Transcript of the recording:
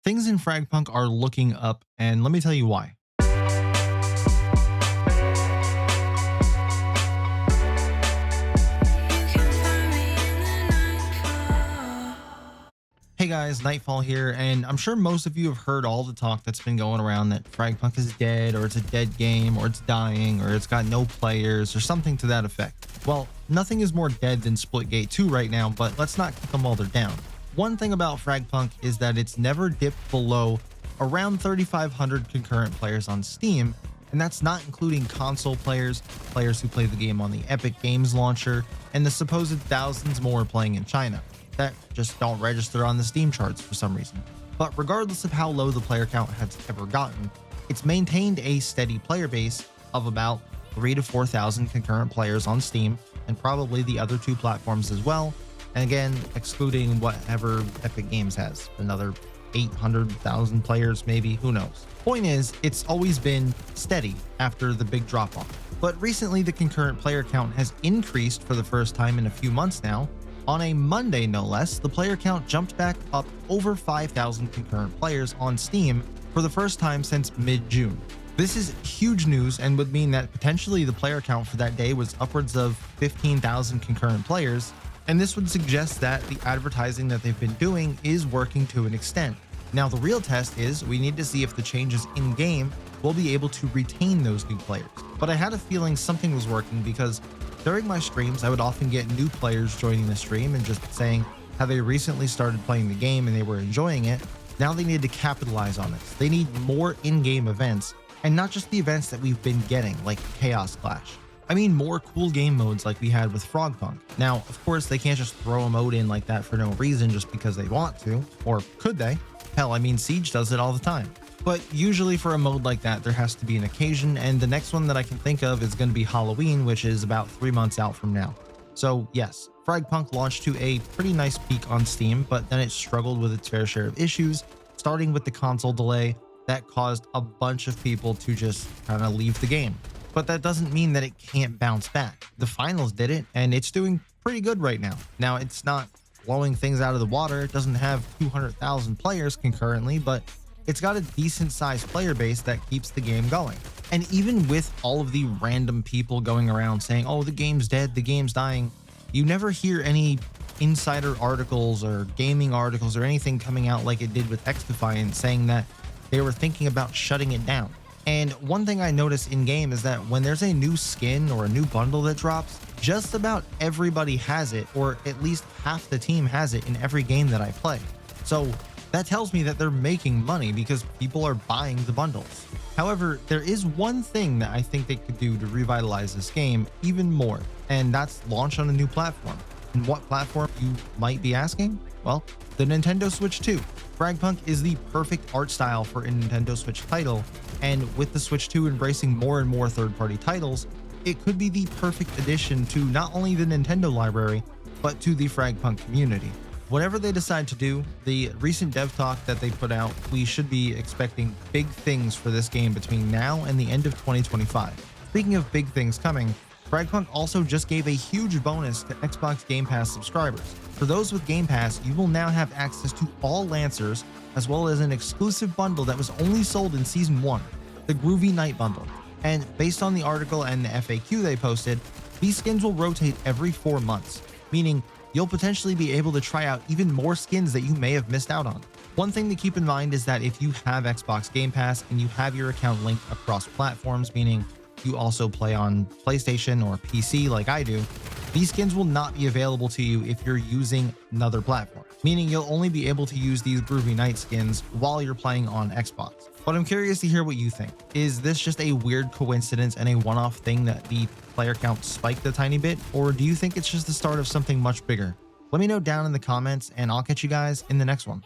Things in FragPunk are looking up, and let me tell you why. Hey guys, Nightfall here, and I'm sure most of you have heard all the talk that's been going around that FragPunk is dead, or it's a dead game, or it's dying, or it's got no players, or something to that effect. Well, nothing is more dead than Splitgate 2 right now, but let's not kick them while they're down. One thing about FragPunk is that it's never dipped below around 3,500 concurrent players on Steam, and that's not including console players, players who play the game on the Epic Games launcher, and the supposed thousands more playing in China that just don't register on the Steam charts for some reason. But regardless of how low the player count has ever gotten, it's maintained a steady player base of about 3,000 to 4,000 concurrent players on Steam, and probably the other two platforms as well. And again, excluding whatever Epic Games has, another 800,000 players maybe, who knows. Point is, it's always been steady after the big drop off. But recently the concurrent player count has increased for the first time in a few months now. On a Monday, no less, the player count jumped back up over 5,000 concurrent players on Steam for the first time since mid-June. This is huge news and would mean that potentially the player count for that day was upwards of 15,000 concurrent players, and this would suggest that the advertising that they've been doing is working to an extent. Now the real test is we need to see if the changes in-game will be able to retain those new players. But I had a feeling something was working because during my streams, I would often get new players joining the stream and just saying how they recently started playing the game and they were enjoying it. Now they need to capitalize on this. They need more in-game events, and not just the events that we've been getting, like Chaos Clash. I mean more cool game modes like we had with FragPunk. Now, of course, they can't just throw a mode in like that for no reason just because they want to, or could they? Hell, I mean, Siege does it all the time. But usually for a mode like that, there has to be an occasion, and the next one that I can think of is going to be Halloween, which is about 3 months out from now. So yes, FragPunk launched to a pretty nice peak on Steam, but then it struggled with its fair share of issues, starting with the console delay that caused a bunch of people to just kind of leave the game. But that doesn't mean that it can't bounce back. The finals did it, and it's doing pretty good right now. Now, it's not blowing things out of the water. It doesn't have 200,000 players concurrently, but it's got a decent sized player base that keeps the game going. And even with all of the random people going around saying, oh, the game's dead, the game's dying, you never hear any insider articles or gaming articles or anything coming out like it did with XDefiant saying that they were thinking about shutting it down. And one thing I notice in game is that when there's a new skin or a new bundle that drops, just about everybody has it, or at least half the team has it in every game that I play. So that tells me that they're making money because people are buying the bundles. However, there is one thing that I think they could do to revitalize this game even more, and that's launch on a new platform. And what platform, you might be asking? Well, the Nintendo Switch 2. FragPunk is the perfect art style for a Nintendo Switch title, and with the Switch 2 embracing more and more third-party titles, it could be the perfect addition to not only the Nintendo library, but to the FragPunk community. Whatever they decide to do, the recent dev talk that they put out, we should be expecting big things for this game between now and the end of 2025. Speaking of big things coming, FragPunk also just gave a huge bonus to Xbox Game Pass subscribers. For those with Game Pass, you will now have access to all Lancers, as well as an exclusive bundle that was only sold in Season 1, the Groovy Night Bundle. And based on the article and the FAQ they posted, these skins will rotate every 4 months, meaning you'll potentially be able to try out even more skins that you may have missed out on. One thing to keep in mind is that if you have Xbox Game Pass and you have your account linked across platforms, meaning you also play on PlayStation or PC like I do, these skins will not be available to you if you're using another platform, meaning you'll only be able to use these Groovy Night skins while you're playing on Xbox. But I'm curious to hear what you think. Is this just a weird coincidence and a one-off thing that the player count spiked a tiny bit, or do you think it's just the start of something much bigger? Let me know down in the comments, and I'll catch you guys in the next one.